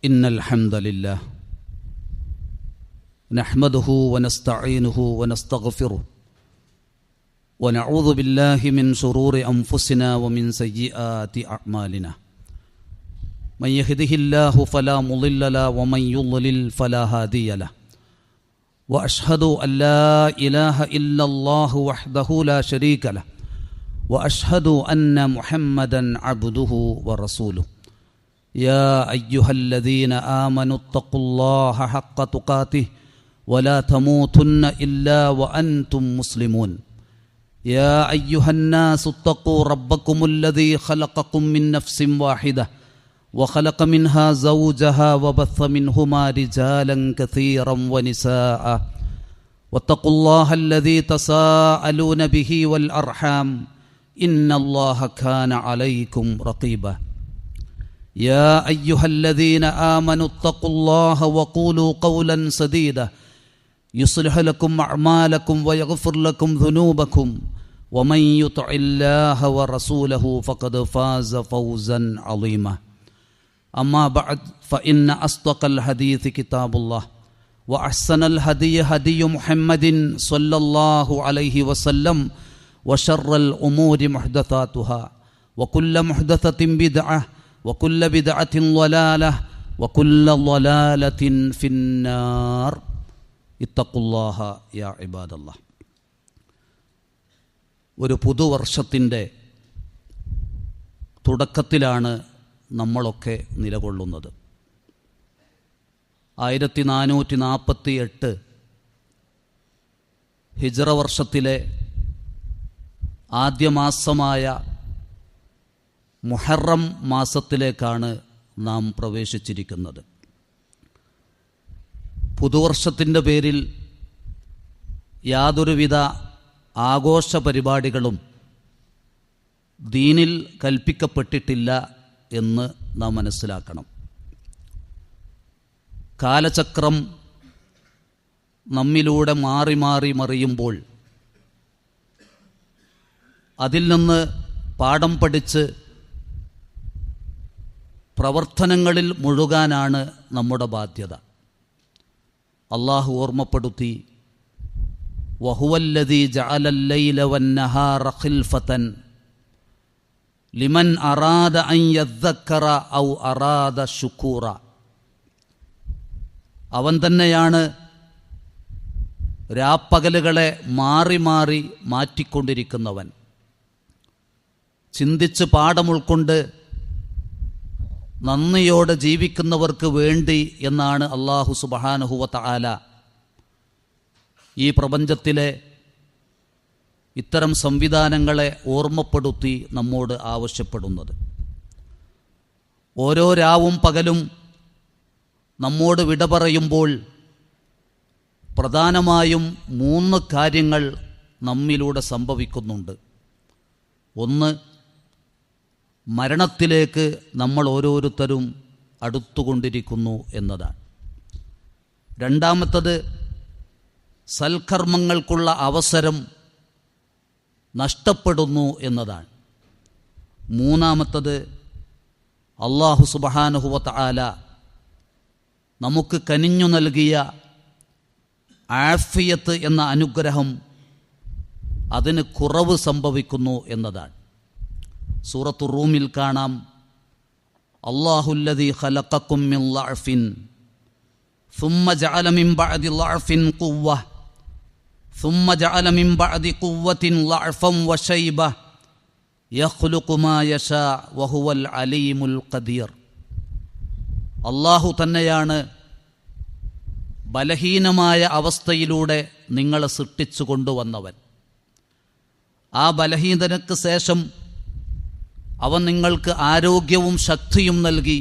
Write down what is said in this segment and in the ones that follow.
إن الحمد لله نحمده ونستعينه ونستغفره ونعوذ بالله من شرور أنفسنا ومن سيئات أعمالنا من يهده الله فلا مضل له ومن يضلل فلا هادي له وأشهد أن لا إله إلا الله وحده لا شريك له وأشهد أن محمدا عبده ورسوله يا أيها الذين آمنوا اتقوا الله حق تقاته ولا تموتن إلا وأنتم مسلمون يا أيها الناس اتقوا ربكم الذي خلقكم من نفس واحدة وخلق منها زوجها وبث منهما رجالا كثيرا ونساء واتقوا الله الذي تساءلون به والأرحام إن الله كان عليكم رقيبا يا أيها الذين آمنوا اتقوا الله وقولوا قولا سديدا يصلح لكم أعمالكم ويغفر لكم ذنوبكم ومن يطع الله ورسوله فقد فاز فوزا عظيما أما بعد فإن أصدق الحديث كتاب الله وأحسن الهدي هدي محمد صلى الله عليه وسلم وشر الأمور محدثاتها وكل محدثة بدعة وكل بدعة ضلالة وكل ضلالة في النار اتقوا الله يا عباد الله. ഒരു പുതുവർഷത്തിൻ്റെ തുടക്കത്തിലാണ് നമ്മളൊക്കെ നിലകൊള്ളുന്നത്. 1448 ഹിജ്റ വർഷത്തിലെ ആദ്യ മാസമായ മുഹറം മാസത്തിലേക്കാണ് നാം പ്രവേശിച്ചിരിക്കുന്നത്. പുതുവർഷത്തിൻ്റെ പേരിൽ യാതൊരുവിധ ആഘോഷ പരിപാടികളും ദീനിൽ കൽപ്പിക്കപ്പെട്ടിട്ടില്ല എന്ന് നാം മനസ്സിലാക്കണം. കാലചക്രം നമ്മിലൂടെ മാറി മാറി മറിയുമ്പോൾ അതിൽ നിന്ന് പാഠം പഠിച്ച് പ്രവർത്തനങ്ങളിൽ മുഴുകാനാണ് നമ്മുടെ ബാധ്യത. അള്ളാഹു ഓർമ്മപ്പെടുത്തി, വഹുവല്ലദീ ജഅലൽ ലൈല വന്നഹാറ ഖിൽഫതൻ ലിമൻ അറാദ അൻ യദ്ദക്കറ ഔ അറാദ ശുക്കൂറ. അവൻ തന്നെയാണ് രാപ്പകലുകളെ മാറി മാറി മാറ്റിക്കൊണ്ടിരിക്കുന്നവൻ. ചിന്തിച്ച് പാഠം ഉൾക്കൊണ്ട് നന്ദിയോടെ ജീവിക്കുന്നവർക്ക് വേണ്ടി എന്നാണ് അല്ലാഹു സുബ്ഹാനഹു വ തആല ഈ പ്രപഞ്ചത്തിലെ ഇത്തരം സംവിധാനങ്ങളെ ഓർമ്മപ്പെടുത്തി നമ്മോട് ആവശ്യപ്പെടുന്നത്. ഓരോ രാവും പകലും നമ്മോട് വിട പറയുമ്പോൾ പ്രധാനമായും 3 കാര്യങ്ങൾ നമ്മിലൂടെ സംഭവിക്കുന്നുണ്ട്. ഒന്ന്, മരണത്തിലേക്ക് നമ്മൾ ഓരോരുത്തരും അടുത്തുകൊണ്ടിരിക്കുന്നു എന്നതാണ്. രണ്ടാമത്തത്, സൽക്കർമ്മങ്ങൾക്കുള്ള അവസരം നഷ്ടപ്പെടുന്നു എന്നതാണ്. മൂന്നാമത്തത്, അല്ലാഹു സുബ്ഹാനഹു വ തആല നമുക്ക് കനിഞ്ഞു നൽകിയ ആഫിയത്ത് എന്ന അനുഗ്രഹം അതിന് കുറവ് സംഭവിക്കുന്നു എന്നതാണ്. സൂറത്തു റൂമിൽ കാണാം, അല്ലാഹുല്ലദീ ഖലഖക്കും മിൻ ളഅഫിൻ ثم جعل من بعد ضعف قوة ثم جعل من بعد قوة ضعفا وشيبة يخلق ما يشاء وهو العليم القدير. അല്ലാഹു തന്നെയാണ് ബലഹീനമായ അവസ്ഥയിലൂടെ നിങ്ങളെ സൃഷ്ടിച്ചു കൊണ്ടുവന്നവൻ. ആ ബലഹീനതയ്ക്ക് ശേഷം അവൻ നിങ്ങൾക്ക് ആരോഗ്യവും ശക്തിയും നൽകി.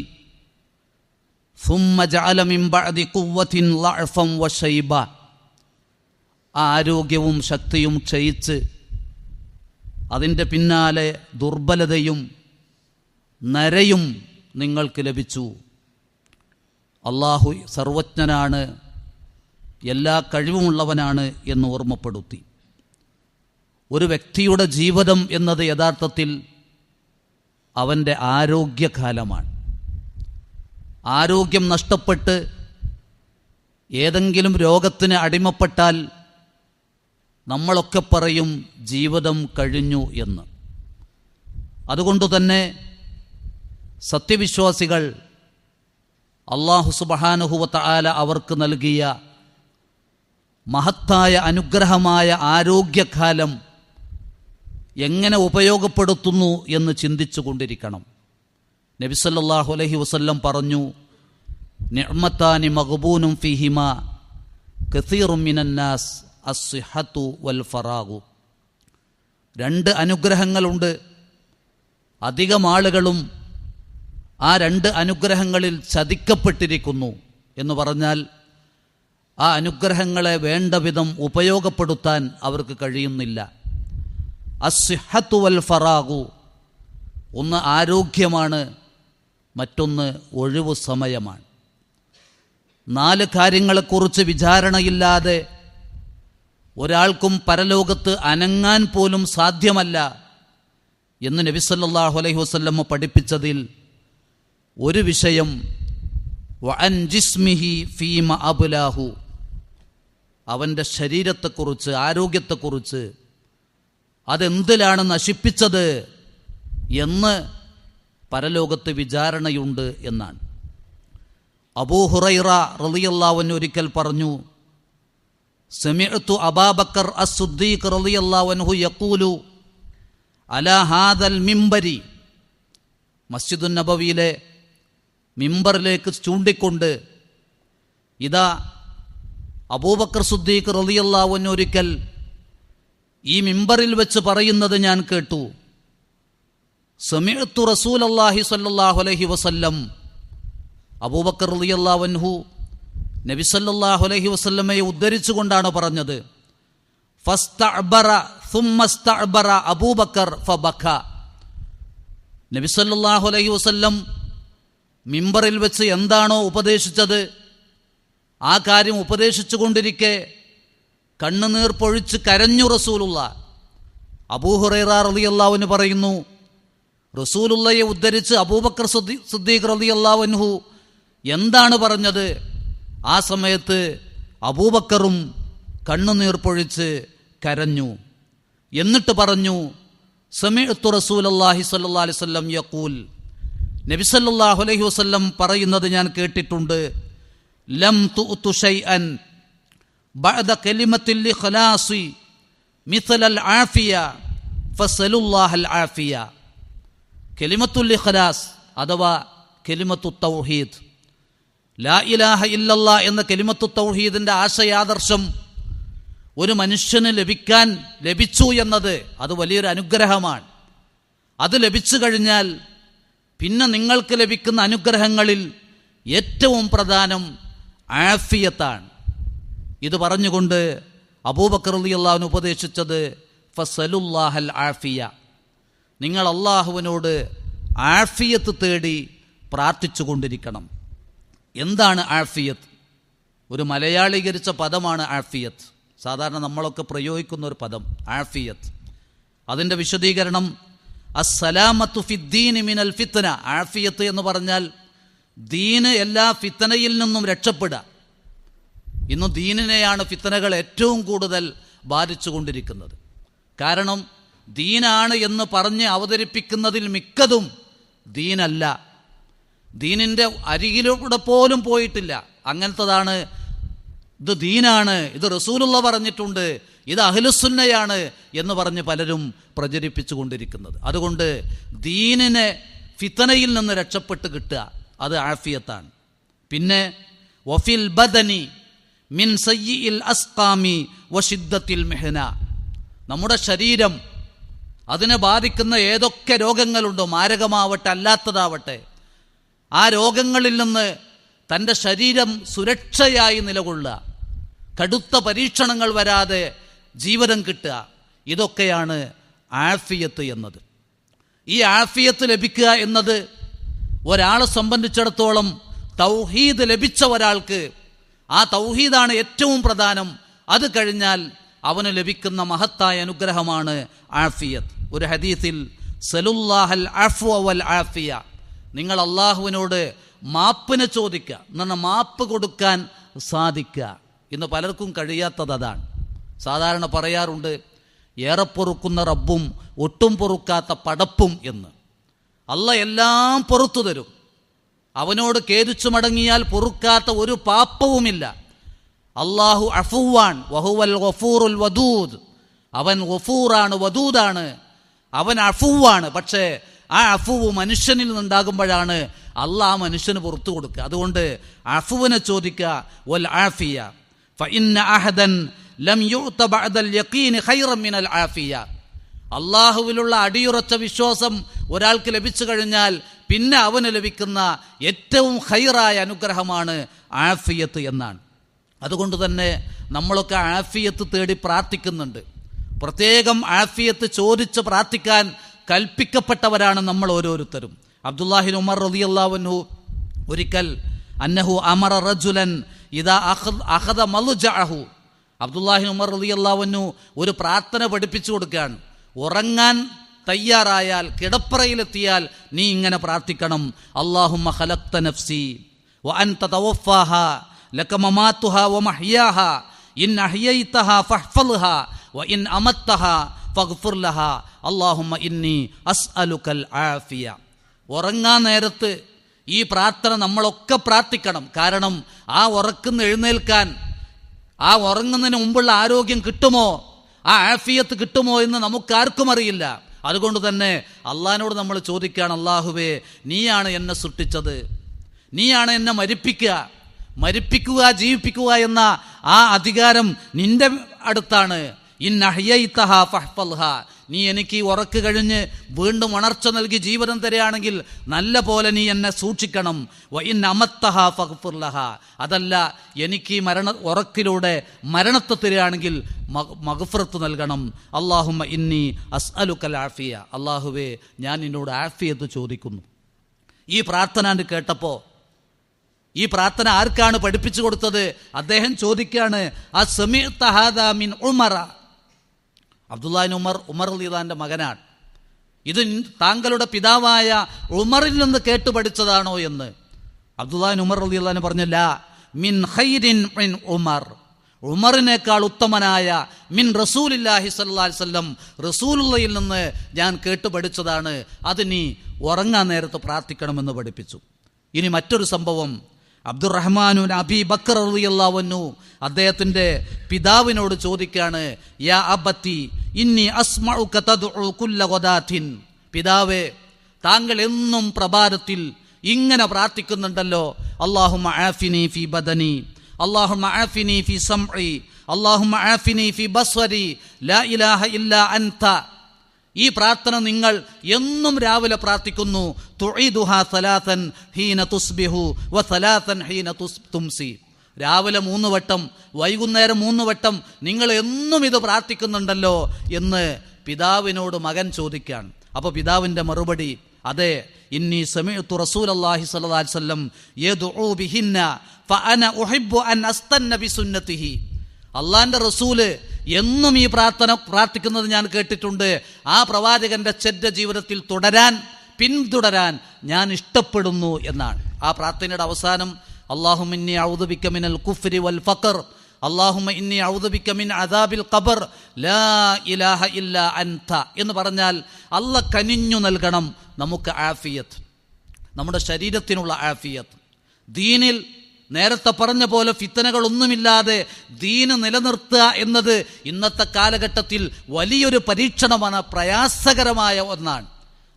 ثم جعل من بعد قوة ضعفا وشيبة. ആ ആരോഗ്യവും ശക്തിയും ക്ഷയിച്ച് അതിൻ്റെ പിന്നാലെ ദുർബലതയും നരയും നിങ്ങൾക്ക് ലഭിച്ചു. അല്ലാഹു സർവജ്ഞനാണ്, എല്ലാ കഴിവുമുള്ളവനാണ് എന്ന് ഓർമ്മപ്പെടുത്തി. ഒരു വ്യക്തിയുടെ ജീവിതം എന്നത് യഥാർത്ഥത്തിൽ അവൻ്റെ ആരോഗ്യകാലമാണ്. ആരോഗ്യം നഷ്ടപ്പെട്ട് ഏതെങ്കിലും രോഗത്തിന് അടിമപ്പെട്ടാൽ നമ്മളൊക്കെ പറയും ജീവിതം കഴിഞ്ഞു എന്ന്. അതുകൊണ്ടുതന്നെ സത്യവിശ്വാസികൾ അല്ലാഹു സുബ്ഹാനഹു വ തആല അവർക്ക് നൽകിയ മഹത്തായ അനുഗ്രഹമായ ആരോഗ്യകാലം എങ്ങനെ ഉപയോഗപ്പെടുത്തുന്നു എന്ന് ചിന്തിച്ചു കൊണ്ടിരിക്കണം. നബി സല്ലല്ലാഹു അലൈഹി വസല്ലം പറഞ്ഞു, നിഅ്മതാനി മഗ്ബൂനും ഫീഹിമാ കസീറും മിനന്നാസ് അസ്സിഹത്തു വൽ ഫറാഗു. രണ്ട് അനുഗ്രഹങ്ങളുണ്ട്. അധികം ആളുകളും ആ രണ്ട് അനുഗ്രഹങ്ങളിൽ ചതിക്കപ്പെട്ടിരിക്കുന്നു എന്ന് പറഞ്ഞാൽ ആ അനുഗ്രഹങ്ങളെ വേണ്ട വിധം ഉപയോഗപ്പെടുത്താൻ അവർക്ക് കഴിയുന്നില്ല. അസ്സിഹത്തു വൽ ഫറാഗു, ഒന്ന് ആരോഗ്യമാണ്, മറ്റൊന്ന് ഒഴിവു സമയമാണ്. 4 കാര്യങ്ങളെക്കുറിച്ച് വിചാരണയില്ലാതെ ഒരാൾക്കും പരലോകത്ത് അനങ്ങാൻ പോലും സാധ്യമല്ല എന്ന് നബി സല്ലല്ലാഹു അലൈഹി വസല്ലം പഠിപ്പിച്ചതിൽ ഒരു വിഷയം വഅൻ ജിസ്മിഹി ഫീമ അബ്ലാഹു, അവൻ്റെ ശരീരത്തെക്കുറിച്ച്, ആരോഗ്യത്തെക്കുറിച്ച്, അതെന്തിലാണ് നശിപ്പിച്ചത് എന്ന് പരലോകത്ത് വിചാരണയുണ്ട് എന്നാണ്. അബൂ ഹുറൈറ റളിയല്ലാഹു അൻഹു ഒരിക്കൽ പറഞ്ഞു, സമിഅ്തു അബൂബക്കർ അസ്-സിദ്ദീഖ് റളിയല്ലാഹു അൻഹു യഖൂലു അലാ ഹാദൽ മിംബരി, മസ്ജിദുൻ നബവിയിലെ മിമ്പറിലേക്ക് ചൂണ്ടിക്കൊണ്ട് ഇതാ അബൂബക്കർ സിദ്ദീഖ് റളിയല്ലാഹു അൻഹു ഒരിക്കൽ ഈ മിമ്പറിൽ വെച്ച് പറയുന്നത് ഞാൻ കേട്ടു. സമിഅ്തു റസൂലല്ലാഹി സ്വല്ലല്ലാഹു അലൈഹി വസല്ലം, അബൂബക്കർ റളിയല്ലാഹു അൻഹു നബി സല്ലല്ലാഹു അലൈഹി വസല്ലമയെ ഉദ്ധരിച്ചുകൊണ്ടാണ് പറഞ്ഞത്, ഫസ്തഅബറ സുമ്മസ്തഅബറ അബൂബക്കർ ഫബക. നബി സല്ലല്ലാഹു അലൈഹി വസല്ലം മിമ്പറിൽ വെച്ച് എന്താണോ ഉപദേശിച്ചത് ആ കാര്യം ഉപദേശിച്ചു കൊണ്ടിരിക്കെ കണ്ണുനീർ പൊഴിച്ച് കരഞ്ഞു റസൂലുള്ളാഹ്. അബൂ ഹുറൈറ റളിയല്ലാഹു അൻഹു പറയുന്നു, റസൂലുള്ളയെ ഉദ്ധരിച്ച് അബൂബക്കർ സിദ്ദീഖ് റളിയല്ലാഹു അൻഹു എന്താണ് പറഞ്ഞത്? ആ സമയത്ത് അബൂബക്കറും കണ്ണുനീർ പൊഴിച്ച് കരഞ്ഞു. എന്നിട്ട് പറഞ്ഞു, സമിഅ്തു റസൂലല്ലാഹി സ്വല്ലല്ലാഹു അലൈഹി വസല്ലം യഖൂൽ, നബി സല്ലല്ലാഹു അലൈഹി വസല്ലം പറയുന്നത് ഞാൻ കേട്ടിട്ടുണ്ട്, ലം തുഅതു ശൈഅൻ ബഅദ കലിമത്തിൽ ഇഖ്ലാസി മിഥലൽ ആഫിയ ഫസലുല്ലാഹൽ ആഫിയ. കലിമത്തുൽ ഇഖ്ലാസ് അഥവാ കലിമത്തു തൗഹീദ്, ലാ ഇലാഹ ഇല്ലല്ലാഹ് എന്ന കലിമത്തു തൗഹീദിൻ്റെ ആശയാദർശം ഒരു മനുഷ്യന് ലഭിച്ചു എന്നത് അത് വലിയൊരു അനുഗ്രഹമാണ്. അത് ലഭിച്ചു കഴിഞ്ഞാൽ പിന്നെ നിങ്ങൾക്ക് ലഭിക്കുന്ന അനുഗ്രഹങ്ങളിൽ ഏറ്റവും പ്രധാനം ആഫിയത്താണ്. ഇത് പറഞ്ഞുകൊണ്ട് അബൂബക്കർ റളിയല്ലാഹു അൻഹു ഉപദേശിച്ചത് ഫസലുല്ലാഹൽ ആഫിയ, നിങ്ങൾ അള്ളാഹുവിനോട് ആഫിയത്ത് തേടി പ്രാർത്ഥിച്ചു കൊണ്ടിരിക്കണം. എന്താണ് ആഫിയത്ത്? ഒരു മലയാളീകരിച്ച പദമാണ് ആഫിയത്ത്. സാധാരണ നമ്മളൊക്കെ പ്രയോഗിക്കുന്ന ഒരു പദം ആഫിയത്ത്. അതിൻ്റെ വിശദീകരണം അസ്സലാമത്തു ഫിദ്ദീനി മിനൽ ഫിത്ന. ആഫിയത്ത് എന്ന് പറഞ്ഞാൽ ദീന് എല്ലാ ഫിത്നയിൽ നിന്നും രക്ഷപ്പെടുക. ഇന്ന് ദീനിനെയാണ് ഫിത്നകൾ ഏറ്റവും കൂടുതൽ ബാധിച്ചു കൊണ്ടിരിക്കുന്നത്. കാരണം ദീനാണ് എന്ന് പറഞ്ഞ് അവതരിപ്പിക്കുന്നതിൽ മിക്കതും ദീനല്ല, ദീനിൻ്റെ അരികിലൂടെ പോലും പോയിട്ടില്ല. അങ്ങനത്തതാണ്. ഇത് ദീനാണ്, ഇത് റസൂലുള്ള പറഞ്ഞിട്ടുണ്ട്, ഇത് അഹ്ലുസുന്നയാണ് എന്ന് പറഞ്ഞ് പലരും പ്രചരിപ്പിച്ചു കൊണ്ടിരിക്കുന്നത്. അതുകൊണ്ട് ദീനിനെ ഫിത്നയിൽ നിന്ന് രക്ഷപ്പെട്ട് കിട്ടുക അത് ആഫിയത്താണ്. പിന്നെ വഫിൽ ബദനി മിൻ സയ്യിൽ അസ്ഖാമി വശിദ്ദത്തിൽ മെഹന, നമ്മുടെ ശരീരം അതിനെ ബാധിക്കുന്ന ഏതൊക്കെ രോഗങ്ങളുണ്ടോ, മാരകമാവട്ടെ അല്ലാത്തതാവട്ടെ, ആ രോഗങ്ങളിൽ നിന്ന് തൻ്റെ ശരീരം സുരക്ഷയായി നിലകൊള്ളുക, കടുത്ത പരീക്ഷണങ്ങൾ വരാതെ ജീവിതം കിട്ടുക, ഇതൊക്കെയാണ് ആഫിയത്ത് എന്നത്. ഈ ആഫിയത്ത് ലഭിക്കുക എന്നത് ഒരാളെ സംബന്ധിച്ചിടത്തോളം തൗഹീദ് ലഭിച്ച ഒരാൾക്ക് ആ തൗഹീദാണ് ഏറ്റവും പ്രധാനം. അത് കഴിഞ്ഞാൽ അവന് ലഭിക്കുന്ന മഹത്തായ അനുഗ്രഹമാണ് ആഫിയത്ത്. ഒരു ഹദീസിൽ സലുല്ലാഹൽ അഫ്വ വൽ ആഫിയ, നിങ്ങൾ അള്ളാഹുവിനോട് മാപ്പിനെ ചോദിക്കുക എന്ന് പറഞ്ഞാൽ മാപ്പ് കൊടുക്കാൻ സാധിക്കുക. ഇന്ന് പലർക്കും കഴിയാത്തത് അതാണ്. സാധാരണ പറയാറുണ്ട്, ഏറെ പൊറുക്കുന്ന റബ്ബും ഒട്ടും പൊറുക്കാത്ത പടപ്പും എന്ന്. അള്ള എല്ലാം പൊറുത്തു തരും. അവനോട് ഖേദിച്ചു മടങ്ങിയാൽ പൊറുക്കാത്ത ഒരു പാപവുമില്ല. അള്ളാഹു അഫുവാൻ വഹുവൽ ഗഫൂറുൽ വദൂദ്. അവൻ ഗഫൂറാണ്, വദൂദാണ്, അവൻ അഫുവാണ്. പക്ഷേ ആ അഫുവ് മനുഷ്യനിൽ നിന്നുണ്ടാകുമ്പോഴാണ് അള്ളാഹ് ആ മനുഷ്യന് പുറത്തു കൊടുക്കുക. അതുകൊണ്ട് അഫുവിനെ ചോദിക്കുക. വൽ ആഫിയ ഫഇന്ന അഹദൻ ലം യുഅത ബഅദൽ യഖീനി ഖൈറൻ മിനൽ ആഫിയ. അള്ളാഹുവിലുള്ള അടിയുറച്ച വിശ്വാസം ഒരാൾക്ക് ലഭിച്ചു കഴിഞ്ഞാൽ പിന്നെ അവന് ലഭിക്കുന്ന ഏറ്റവും ഖൈറായ അനുഗ്രഹമാണ് ആഫിയത്ത് എന്നാണ്. അതുകൊണ്ട് തന്നെ നമ്മളൊക്കെ ആഫിയത്ത് തേടി പ്രാർത്ഥിക്കുന്നുണ്ട്. പ്രത്യേകം ആഫിയത്ത് ചോദിച്ച് പ്രാർത്ഥിക്കാൻ കൽപ്പിക്കപ്പെട്ടവരാണ് നമ്മൾ ഓരോരുത്തരും. അബ്ദുല്ലാഹി ഉമർ റളിയല്ലാഹു അൻഹു ഒരിക്കൽ അന്നഹു അമറ റജുലൻ ഇദാ അഖദ മൽജഅഹു. അബ്ദുല്ലാഹി ഉമർ റളിയല്ലാഹു അൻഹു ഒരു പ്രാർത്ഥന പഠിപ്പിച്ചു കൊടുക്കുകയാണ്. ഉറങ്ങാൻ തയ്യാറായാൽ, കിടപ്പറയിലെത്തിയാൽ നീ ഇങ്ങനെ പ്രാർത്ഥിക്കണം. അല്ലാഹുമ്മ ഖലഖ്ത നഫ്സി വ അൻത തവഫാഹാ ലക മമാതുഹാ വ മഹ്യാഹാ ഇൻ അഹ്യൈതഹാ ഫഹ്ഫൽഹാ വ ഇൻ അമത്തഹാ ഫഗ്ഫിർ ലഹാ അല്ലാഹുമ്മ ഇന്നി അസ്അലുകൽ ആഫിയ. ഉറങ്ങാൻ നേരത്ത് ഈ പ്രാർത്ഥന നമ്മളൊക്കെ പ്രാർത്ഥിക്കണം. കാരണം ആ ഉറക്കുന്ന എഴുന്നേൽക്കാൻ, ആ ഉറങ്ങുന്നതിന് മുമ്പുള്ള ആരോഗ്യം കിട്ടുമോ, ആ ആഫിയത്ത് കിട്ടുമോ എന്ന് നമുക്കാർക്കും അറിയില്ല. അതുകൊണ്ട് തന്നെ അള്ളാഹിനോട് നമ്മൾ ചോദിക്കുകയാണ്, അള്ളാഹുവേ നീയാണ് എന്നെ സൃഷ്ടിച്ചത്, നീയാണ് എന്നെ മരിപ്പിക്കുക ജീവിപ്പിക്കുക എന്ന ആ അധികാരം നിന്റെ അടുത്താണ്. ഇൻ അഹ്യൈതഹാ ഫഹ്ഫൽഹാ, നീ എനിക്ക് ഉറക്ക് കഴിഞ്ഞ് വീണ്ടും ഉണർച്ച നൽകി ജീവനം തരികയാണെങ്കിൽ നല്ല പോലെ നീ എന്നെ സൂക്ഷിക്കണം. വ ഇൻ അമത്തഹാ ഫഗ്ഫിർ ലഹാ, അതല്ല എനിക്ക് ഉറക്കിലൂടെ മരണത്തെ തരികയാണെങ്കിൽ മഗ്ഫിറത്ത് നൽകണം. അല്ലാഹുമ്മ ഇന്നി അസ്അലുകൽ ആഫിയ, അല്ലാഹുവേ ഞാൻ നിന്നോട് ആഫിയത്ത് ചോദിക്കുന്നു. ഈ പ്രാർത്ഥന കേട്ടപ്പോൾ, ഈ പ്രാർത്ഥന ആർക്കാണ് പഠിപ്പിച്ചു കൊടുത്തത്? അദ്ദേഹം ചോദിക്കുകയാണ്, അസ്മിഅത ഹാദാ മിൻ ഉമറ. അബ്ദുല്ലാഹി ഉമർ റളിയല്ലാഹുവിന്റെ മകനാണ്. ഇത് താങ്കളുടെ പിതാവായ ഉമറിൽ നിന്ന് കേട്ടു പഠിച്ചതാണോ എന്ന്. അബ്ദുല്ലാഹി ഉമർ റളിയല്ലാഹു പറഞ്ഞില്ല, മിൻ ഖൈരിൻ മിൻ ഉമർ, ഉമറിനേക്കാൾ ഉത്തമനായ മിൻ റസൂലില്ലാഹി സ്വല്ലല്ലാഹി അലൈഹി വസല്ലം, റസൂലുള്ളാഹിയിൽ നിന്ന് ഞാൻ കേട്ടു പഠിച്ചതാണ്. അത് നീ ഉറങ്ങാൻ നേരത്ത് പ്രാർത്ഥിക്കണമെന്ന് പഠിപ്പിച്ചു. ഇനി മറ്റൊരു സംഭവം, അബ്ദുറഹ്മാൻ അബി ബക്കർ റളിയല്ലാഹു അൻഹു അദ്ദേഹത്തിൻ്റെ പിതാവിനോട് ചോദിക്കുകയാണ്, യാ അബത്തി ഇന്നി അസ്മഉക തദ്ഉ കുല്ല ഗദാത്തിൻ. പിതാവേ, താങ്കൾ എന്നും പ്രഭാതത്തിൽ ഇങ്ങനെ പ്രാർത്ഥിക്കുന്നുണ്ടല്ലോ, അല്ലാഹുമ്മ ആഫിനി ഫി ബദനി, അല്ലാഹുമ്മ ആഫിനി ഫി സംഇ, അല്ലാഹുമ്മ ആഫിനി ഫി ബസ്വരി, ലാ ഇലാഹ ഇല്ലാ അൻത. ഈ പ്രാർത്ഥന നിങ്ങൾ എന്നും രാവിലെ പ്രാർത്ഥിക്കുന്നു. തുഈദുഹാ സലാസൻ ഹീന തുസ്ബിഹു വ സലാസൻ ഹീന തുംസി. രാവിലെ 3 വട്ടം, വൈകുന്നേരം 3 വട്ടം നിങ്ങൾ എന്നും ഇത് പ്രാർത്ഥിക്കുന്നുണ്ടല്ലോ എന്ന് പിതാവിനോട് മകൻ ചോദിക്കുകയാണ്. അപ്പോൾ പിതാവിൻ്റെ മറുപടി, അതെ, ഇന്നി സമിഅതു റസൂലല്ലാഹി സ്വല്ലല്ലാഹി അലൈഹി വസല്ലം യദ്ഉ ബിഹിന്ന ഫഅന ഉഹിബ്ബു അൻ അസ്തന്ന ബിസുന്നതിഹി. അള്ളാഹിൻ്റെ റസൂല് എന്നും ഈ പ്രാർത്ഥന പ്രാർത്ഥിക്കുന്നത് ഞാൻ കേട്ടിട്ടുണ്ട്. ആ പ്രവാചകന്റെ ജീവിതത്തിൽ പിന്തുടരാൻ ഞാൻ ഇഷ്ടപ്പെടുന്നു എന്നാണ്. ആ പ്രാർത്ഥനയുടെ അവസാനം, അല്ലാഹുമ്മ ഇന്നി അഊദു ബിക മിനൽ കുഫ്രി വൽ ഫഖർ, അല്ലാഹുമ്മ ഇന്നി അഊദു ബിക മിൻ അദാബിൽ ഖബർ, ലാ ഇലാഹ ഇല്ലാ അൻത എന്ന് പറഞ്ഞാൽ അല്ലാഹ് കനിഞ്ഞു നൽകണം നമുക്ക് ആഫിയത്ത്, നമ്മുടെ ശരീരത്തിനുള്ള ആഫിയത്ത്. ദീനിൽ നേരത്തെ പറഞ്ഞ പോലെ ഫിത്തനകളൊന്നുമില്ലാതെ ദീന് നിലനിർത്തുക എന്നത് ഇന്നത്തെ കാലഘട്ടത്തിൽ വലിയൊരു പരീക്ഷണമാണ്, പ്രയാസകരമായ ഒന്നാണ്.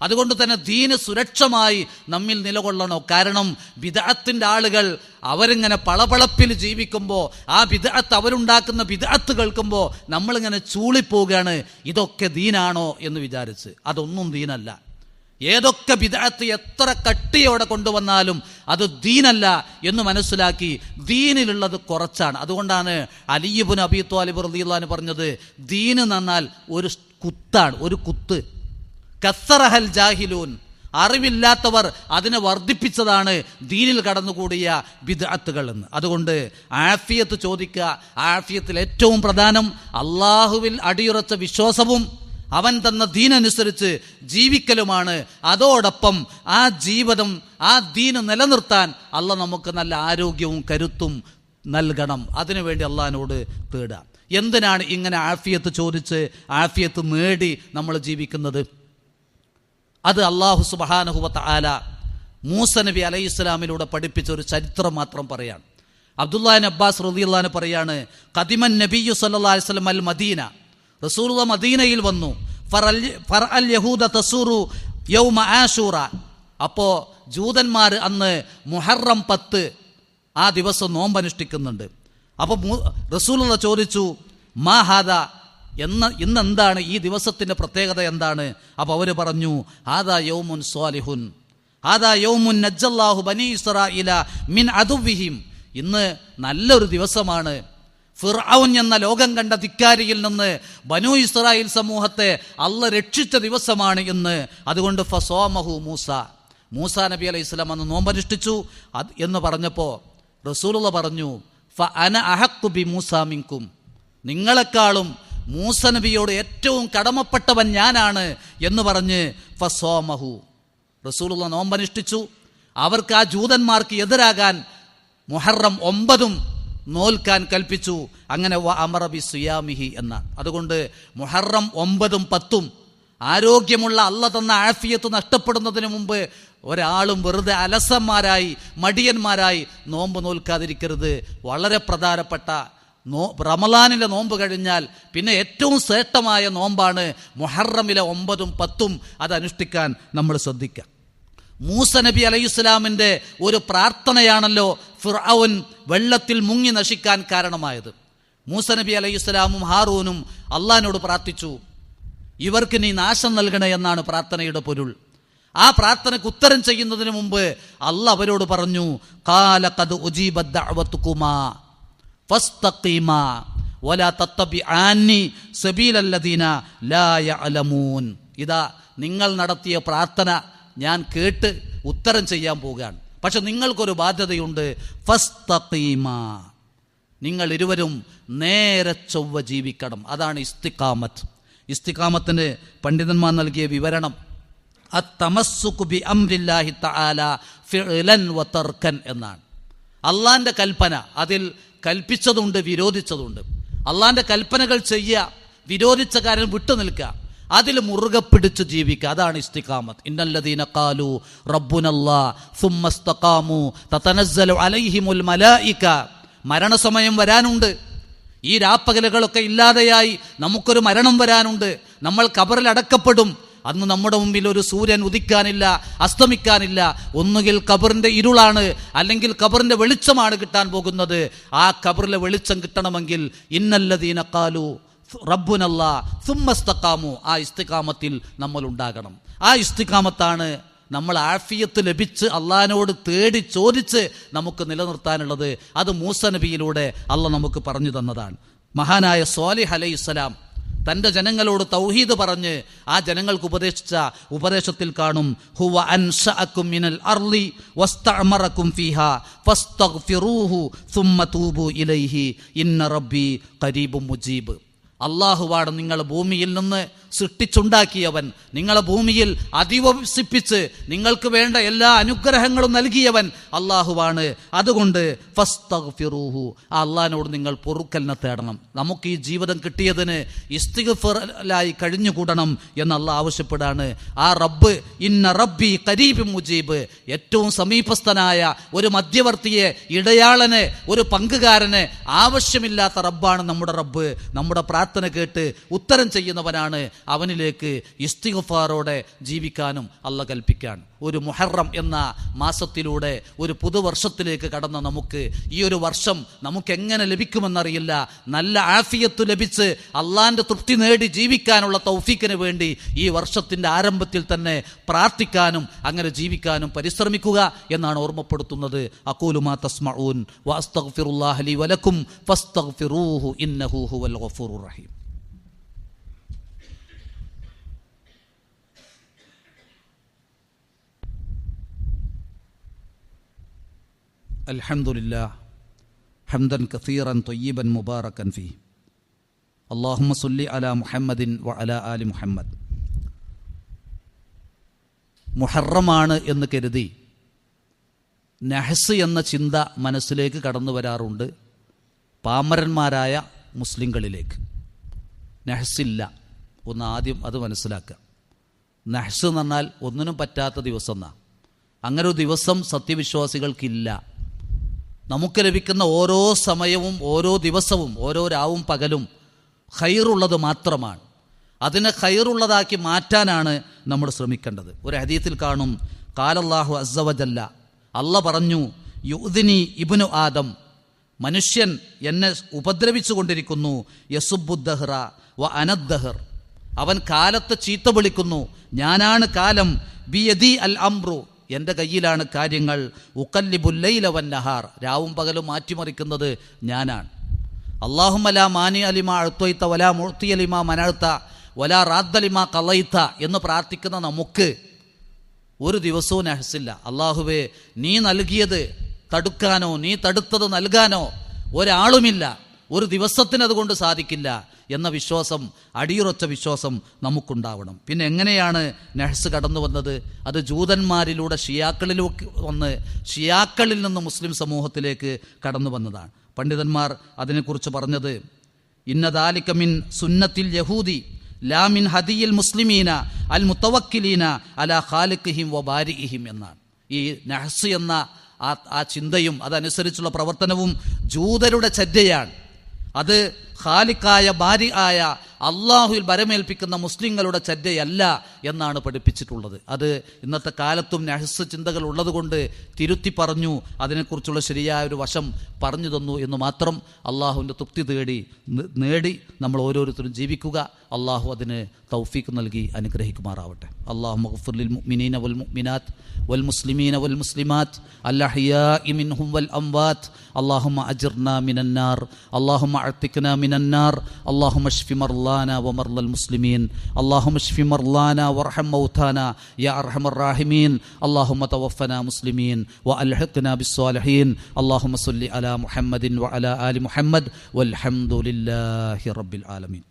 അതുകൊണ്ട് തന്നെ ദീന് സുരക്ഷമായി നമ്മിൽ നിലകൊള്ളണം. കാരണം ബിദ്അത്തിന്റെ ആളുകൾ അവരിങ്ങനെ പളപളപ്പിൽ ജീവിക്കുമ്പോൾ, ആ ബിദ്അത്ത് അവരുണ്ടാക്കുന്ന ബിദ്അത്ത് കേൾക്കുമ്പോൾ നമ്മളിങ്ങനെ ചൂളിപ്പോവുകയാണ്, ഇതൊക്കെ ദീനാണോ എന്ന് വിചാരിച്ച്. അതൊന്നും ദീനല്ല. ഏതൊക്കെ ബിദ്അത്ത് എത്ര കട്ടിയോടെ കൊണ്ടുവന്നാലും അത് ദീനല്ല എന്ന് മനസ്സിലാക്കി ദീനിലുള്ളത് കുറച്ചാണ്. അതുകൊണ്ടാണ് അലി ഇബ്നു അബീ ത്വാലിബ് റളിയല്ലാഹു അൻഹു പറഞ്ഞത്, ദീന് എന്നാൽ ഒരു കുത്താണ്, ഒരു കുത്ത്. കസ്സറഹൽ ജാഹിലൂൻ, അറിവില്ലാത്തവർ അതിനെ വർദ്ധിപ്പിച്ചതാണ് ദീനിൽ കടന്നുകൂടിയ ബിദ്അത്തുകൾ എന്ന്. അതുകൊണ്ട് ആഫിയത്ത് ചോദിക്കുക. ആഫിയത്തിൽ ഏറ്റവും പ്രധാനം അള്ളാഹുവിൽ അടിയുറച്ച വിശ്വാസവും അവൻ തന്ന ദീനനുസരിച്ച് ജീവിക്കലുമാണ്. അതോടൊപ്പം ആ ജീവിതം, ആ ദീന് നിലനിർത്താൻ അള്ളാഹ് നമുക്ക് നല്ല ആരോഗ്യവും കരുത്തും നൽകണം. അതിനുവേണ്ടി അള്ളാഹിനോട് തേടുക. എന്തിനാണ് ഇങ്ങനെ ആഫിയത്ത് ചോദിച്ച് ആഫിയത്ത് നേടി നമ്മൾ ജീവിക്കുന്നത്? അത് അല്ലാഹു സുബ്ഹാനഹു വ തആല മൂസ നബി അലൈഹി ഇസ്ലാമിലൂടെ പഠിപ്പിച്ച ഒരു ചരിത്രം മാത്രം പറയാണ്. അബ്ദുല്ലാഹിബ്നു അബ്ബാസ് റളിയല്ലാഹു അൻഹു പറയാണ്, ഖദിമൻ നബിയ്യു സല്ലല്ലാഹു അലൈഹി വസല്ലം അൽ മദീന, റസൂലുള്ളാഹി മദീനയിൽ വന്നു. ഫറഅൽ യഹൂദ തസൂറു യൗമ ആശൂറ, അപ്പോൾ ജൂതന്മാർ അന്ന് മുഹറം 10 ആ ദിവസം നോമ്പനുഷ്ഠിക്കുന്നുണ്ട്. അപ്പോൾ റസൂലുള്ളാഹി ചോദിച്ചു, മാ ഹാദ, ഇന്നെന്താണ് ഈ ദിവസത്തിൻ്റെ പ്രത്യേകത എന്താണ്? അപ്പോൾ അവർ പറഞ്ഞു, ഹാദാ യൗമുൻ സ്വാലിഹുൻ, ഹാദാ യൗമുൻ നജ്ജല്ലാഹു ബനി ഇസ്രാഈല മിൻ അദുവ്വിഹിം, ഇന്ന് നല്ലൊരു ദിവസമാണ്. ഫിർഔൻ എന്ന ലോകം കണ്ട ധിക്കാരിയിൽ നിന്ന് ബനൂ ഇസ്രായേൽ സമൂഹത്തെ അള്ളാഹ് രക്ഷിച്ച ദിവസമാണ് ഇന്ന്. അതുകൊണ്ട് ഫസോമഹു മൂസ നബി അലൈഹി സ്വലാം അന്ന് നോമ്പനുഷ്ഠിച്ചു എന്ന് പറഞ്ഞപ്പോൾ റസൂലുള്ളാഹി പറഞ്ഞു, ഫഅന അഹഖു ബി മൂസ മിൻകും, നിങ്ങളെക്കാളും മൂസ നബിയോട് ഏറ്റവും കടമപ്പെട്ടവൻ ഞാനാണ് എന്ന് പറഞ്ഞ് ഫസോമഹു, റസൂലുള്ളാഹി നോമ്പനുഷ്ഠിച്ചു. അവർക്ക് ആ ജൂതന്മാർക്ക് എതിരാകാൻ മുഹറം 9 നോൽക്കാൻ കൽപ്പിച്ചു. അങ്ങനെ അമറ ബി സിയാമിഹി എന്നാണ്. അതുകൊണ്ട് മുഹറം 9, 10 ആരോഗ്യമുള്ള അള്ളാഹ് തന്ന ആഫിയത്ത് നഷ്ടപ്പെടുന്നതിന് മുമ്പ് ഒരാളും വെറുതെ അലസന്മാരായി മടിയന്മാരായി നോമ്പ് നോൽക്കാതിരിക്കരുത്. വളരെ പ്രധാനപ്പെട്ട റമളാനിലെ നോമ്പ് കഴിഞ്ഞാൽ പിന്നെ ഏറ്റവും ശ്രേഷ്ഠമായ നോമ്പാണ് മുഹറമിലെ 9, 10. അത് അനുഷ്ഠിക്കാൻ നമ്മൾ ശ്രദ്ധിക്കുക. മൂസ നബി അലൈഹി ഇസ്ലാമിൻ്റെ ഒരു പ്രാർത്ഥനയാണല്ലോ ഫിർഔൻ വെള്ളത്തിൽ മുങ്ങി നശിക്കാൻ കാരണമായത്. മൂസ നബി അലൈഹി ഇസ്ലാമും ഹാറൂനും അള്ളാഹിനോട് പ്രാർത്ഥിച്ചു, ഇവർക്ക് നീ നാശം നൽകണേ എന്നാണ് പ്രാർത്ഥനയുടെ പൊരുൾ. ആ പ്രാർത്ഥനയ്ക്ക് ഉത്തരം ചെയ്യുന്നതിന് മുമ്പ് അള്ളാഹ് അവരോട് പറഞ്ഞു, ഖാല ഖദ് ഉജീബത് ദഅവതുകുമാ ഫസ്തഖീമാ വലാ തത്തബിആനി സബീലല്ലദീന ലാ യഅലമൂൻ. ഇതാ നിങ്ങൾ നടത്തിയ പ്രാർത്ഥന ഞാൻ കേട്ട് ഉത്തരം ചെയ്യാൻ പോവുകയാണ്. പക്ഷെ നിങ്ങൾക്കൊരു ബാധ്യതയുണ്ട്, ഫസ്തഖീമാ, നിങ്ങൾ ഇരുവരും നേരെ ചൊവ്വ ജീവിക്കണം. അതാണ് ഇസ്തിഖാമത്ത്. ഇസ്തിഖാമത്തിന് പണ്ഡിതന്മാർ നൽകിയ വിവരണം അത്തമസ്സുകു ബി അംരില്ലാഹി തആല ഫിഅലൻ വ തർക്കൻ എന്നാണ്. അള്ളാന്റെ കൽപ്പന, അതിൽ കൽപ്പിച്ചതുണ്ട് വിരോധിച്ചതുണ്ട്. അള്ളാന്റെ കൽപ്പനകൾ ചെയ്യുക, വിരോധിച്ച കാര്യം വിട്ടു നിൽക്കുക, അതിൽ മുറുകെ പിടിച്ച് ജീവിക്കുക. അതാണ് ഇസ്തിഖാമത്ത്. ഇന്നല്ലദീന ഖാലു റബ്ബുനല്ലാഹ് സുമ്മ ഇസ്തഖാമു തതനസ്സലു അലൈഹിമുൽ മലായിക. മരണസമയം വരാനുണ്ട്. ഈ രാപ്പകലുകളൊക്കെ ഇല്ലാതെയായി നമുക്കൊരു മരണം വരാനുണ്ട്. നമ്മൾ ഖബറിൽ അടക്കപ്പെടും. അന്ന് നമ്മുടെ മുമ്പിൽ ഒരു സൂര്യൻ ഉദിക്കാനില്ല, അസ്തമിക്കാനില്ല. ഒന്നുകിൽ ഖബറിന്റെ ഇരുളാണ്, അല്ലെങ്കിൽ ഖബറിന്റെ വെളിച്ചമാണ് കിട്ടാൻ പോകുന്നത്. ആ ഖബറിലെ വെളിച്ചം കിട്ടണമെങ്കിൽ ഇന്നല്ലദീന ഖാലു റബ്ബുനല്ലാഹ് സുമ്മ ഇസ്തഖാമു, ആ ഇസ്തിഖാമത്തിൽ നമ്മൾ ഉണ്ടാകണം. ആ ഇസ്തിഖാമത്താണ് നമ്മൾ ആഫിയത്ത് ലഭിച്ച് അള്ളാഹിനോട് തേടി ചോദിച്ച് നമുക്ക് നിലനിർത്താനുള്ളത്. അത് മൂസ നബിയിലൂടെ അള്ളാഹ് നമുക്ക് പറഞ്ഞു തന്നതാണ്. മഹാനായ സ്വാലിഹ് അലൈഹിസ്സലാം തൻ്റെ ജനങ്ങളോട് തൗഹീദ് പറഞ്ഞ് ആ ജനങ്ങൾക്ക് ഉപദേശിച്ച ഉപദേശത്തിൽ കാണും, ഹുവ അൻശഅകും മിനൽ അർളി വസ്തഅമറകും ഫീഹാ ഫസ്തഗ്ഫിറൂഹു സുമ്മ തൂബു ഇലൈഹി ഇന്ന റബ്ബി ഖരീബും മുജീബ്. അള്ളാഹുവാണ് നിങ്ങളെ ഭൂമിയിൽ നിന്ന് സൃഷ്ടിച്ചുണ്ടാക്കിയവൻ, നിങ്ങളെ ഭൂമിയിൽ അധിവസിപ്പിച്ച് നിങ്ങൾക്ക് വേണ്ട എല്ലാ അനുഗ്രഹങ്ങളും നൽകിയവൻ അള്ളാഹുവാണ്. അതുകൊണ്ട് ഫസ്തഗ്ഫിറൂഹു, ആ അള്ളാഹിനോട് നിങ്ങൾ പൊറുക്കലിനെ തേടണം. നമുക്ക് ഈ ജീവിതം കിട്ടിയതിന് ഇസ്തിഗ്ഫാറായി കഴിഞ്ഞുകൂടണം എന്ന് അള്ളാഹ് ആവശ്യപ്പെടാണ്. ആ റബ്ബ് ഇന്ന റബ്ബി ഖരീബും മുജീബ്, ഏറ്റവും സമീപസ്ഥനായ ഒരു മധ്യവർത്തിയെ, ഇടയാളനെ, ഒരു പങ്കുകാരനെ ആവശ്യമില്ലാത്ത റബ്ബാണ് നമ്മുടെ റബ്ബ്. നമ്മുടെ പ്രാർത്ഥന കേട്ട് ഉത്തരം ചെയ്യുന്നവനാണ്. അവനിലേക്ക് ഇസ്തിഗ്ഫാറോടെ ജീവിക്കാനും അള്ളാഹ് കൽപ്പിക്കാൻ. ഒരു മുഹറം എന്ന മാസത്തിലൂടെ ഒരു പുതുവർഷത്തിലേക്ക് കടന്ന നമുക്ക് ഈ ഒരു വർഷം നമുക്ക് എങ്ങനെ ലഭിക്കുമെന്നറിയില്ല. നല്ല ആഫിയത്ത് ലഭിച്ച് അള്ളാന്റെ തൃപ്തി നേടി ജീവിക്കാനുള്ള തൗഫീക്കിന് വേണ്ടി ഈ വർഷത്തിൻ്റെ ആരംഭത്തിൽ തന്നെ പ്രാർത്ഥിക്കാനും അങ്ങനെ ജീവിക്കാനും പരിശ്രമിക്കുക എന്നാണ് ഓർമ്മപ്പെടുത്തുന്നത്. അഖൂലു മാ തസ്മഊൻ വഅസ്തഗ്ഫിറുല്ലാഹ ലി വലക്കും ഫസ്തഗ്ഫിറൂഹു ഇന്നഹു ഹുവൽ ഗഫൂറുർ റഹീം. الحمد لله حمدا كثيرا طيبا مباركا فيه അല്ലാഹുമ്മ സ്വല്ലി അലാ മുഹമ്മദിൻ വ അലാ ആലി മുഹമ്മദ്. മുഹറമാണ് എന്ന് കരുതി നഹ്സ് എന്ന ചിന്ത മനസ്സിലേക്ക് കടന്നു വരാറുണ്ട് പാമരന്മാരായ മുസ്ലിങ്ങളിലേക്ക്. നഹ്സില്ല, ഒന്ന് ആദ്യം അത് മനസ്സിലാക്കുക. നഹ്സ് എന്ന് പറഞ്ഞാൽ ഒന്നിനും പറ്റാത്ത ദിവസം എന്നാ. അങ്ങനെ ഒരു ദിവസം സത്യവിശ്വാസികൾക്കില്ല. നമുക്ക് ലഭിക്കുന്ന ഓരോ സമയവും ഓരോ ദിവസവും ഓരോ രാവും പകലും ഖൈറുള്ളത് മാത്രമാണ്. അതിനെ ഖൈറുള്ളതാക്കി മാറ്റാനാണ് നമ്മൾ ശ്രമിക്കേണ്ടത്. ഒരു ഹദീസിൽ കാണും, ഖാലല്ലാഹു അസ്സ വജല്ല, അല്ല പറഞ്ഞു, യുദ്നി ഇബ്നു ആദം, മനുഷ്യൻ എന്നെ ഉപദ്രവിച്ചു കൊണ്ടിരിക്കുന്നു, യസുബുദ്ദഹ്റ വ അനദ്ദഹർ, അവൻ കാലത്തെ ചീത്ത വിളിക്കുന്നു, ഞാനാണ് കാലം, ബിയദി അൽ അംറു, എൻ്റെ കയ്യിലാണ് കാര്യങ്ങൾ, ഉഖല്ലിബുൽ ലൈല വൻ നഹാർ, രാവും പകലും മാറ്റിമറിക്കുന്നത് ഞാനാണ്. അല്ലാഹുമ്മ ലാ മാനി അലിമാ അഅ്തൈത വലാ മുഅ്തി അലിമാ മനഅ്ത വലാ റാദ്ദ ലിമാ ഖളൈത എന്ന് പ്രാർത്ഥിക്കുന്ന നമുക്ക് ഒരു ദിവസവും നഹ്സില്ല. അല്ലാഹുവേ, നീ നൽകിയത് തടുക്കാനോ നീ തടുത്തത് നൽകാനോ ഒരാളുമില്ല, ഒരു ദിവസത്തിന് അതുകൊണ്ട് സാധിക്കില്ല എന്ന വിശ്വാസം, അടിയുറച്ച വിശ്വാസം നമുക്കുണ്ടാവണം. പിന്നെ എങ്ങനെയാണ് നഹ്സ് കടന്നു വന്നത്? അത് ജൂതന്മാരിലൂടെ ഷിയാക്കളിലേക്ക് വന്ന് ഷിയാക്കളിൽ നിന്ന് മുസ്ലിം സമൂഹത്തിലേക്ക് കടന്നു വന്നതാണ്. പണ്ഡിതന്മാർ അതിനെക്കുറിച്ച് പറഞ്ഞത്, ഇന്ന ദാലിക മിൻ സുന്നത്തിൽ യഹൂദി ലാ മിൻ ഹദിയിൽ മുസ്ലിമീന അൽ മുത്തവക്കിലീന അലാ ഖാലിഖിഹിം വ ബാരിഇഹിം എന്നാണ്. ഈ നഹ്സ് എന്ന ആ ചിന്തയും അതനുസരിച്ചുള്ള പ്രവർത്തനവും ജൂതരുടെ ചര്യയാണ്. അത് ഖാലിഖായ ബാരി ആയ അള്ളാഹുവിൽ ഭരമേൽപ്പിക്കുന്ന മുസ്ലിങ്ങളുടെ ചര്യയല്ല എന്നാണ് പഠിപ്പിച്ചിട്ടുള്ളത്. അത് ഇന്നത്തെ കാലത്തും നഹ്സ് ചിന്തകൾ ഉള്ളതുകൊണ്ട് തിരുത്തി പറഞ്ഞു, അതിനെക്കുറിച്ചുള്ള ശരിയായ ഒരു വശം പറഞ്ഞു തന്നു എന്ന് മാത്രം. അള്ളാഹുവിൻ്റെ തൃപ്തി നേടി നമ്മൾ ഓരോരുത്തരും ജീവിക്കുക. അള്ളാഹു അതിന് തൗഫീഖ് നൽകി അനുഗ്രഹിക്കുമാറാവട്ടെ. അല്ലാഹുമ്മ ഗ്ഫിർ ലിൽ മുഅ്മിനീന വൽ മുഅ്മിനാത്ത് വൽ മുസ്ലിമീന വൽ മുസ്ലിമാത്ത് അൽ അഹ്യാഇ മിൻഹും വൽ അംവാത്ത്. അല്ലാഹുമ്മ അജിർനാ മിനൻ നാർ, അല്ലാഹുമ്മ അഅ്തിഖ്നാ മിനൻ നാർ, അല്ലാഹുമ്മ ഷ്ഫി മർളാനാ വ മർളൽ മുസ്ലിമീൻ, അല്ലാഹുമ്മ ഷ്ഫി മർളാനാ വർഹം മൗതാനാ യാ അർഹമർ റഹീമീൻ, അല്ലാഹുമ്മ തവഫനാ മുസ്ലിമീൻ വ അൽഹിഖ്നാ ബിസ്സാലിഹീൻ. അല്ലാഹുമ്മ സ്വല്ലി അലാ മുഹമ്മദിൻ വ അലാ ആലി മുഹമ്മദ് വൽഹംദുലില്ലാഹി റബ്ബിൽ ആലമീൻ.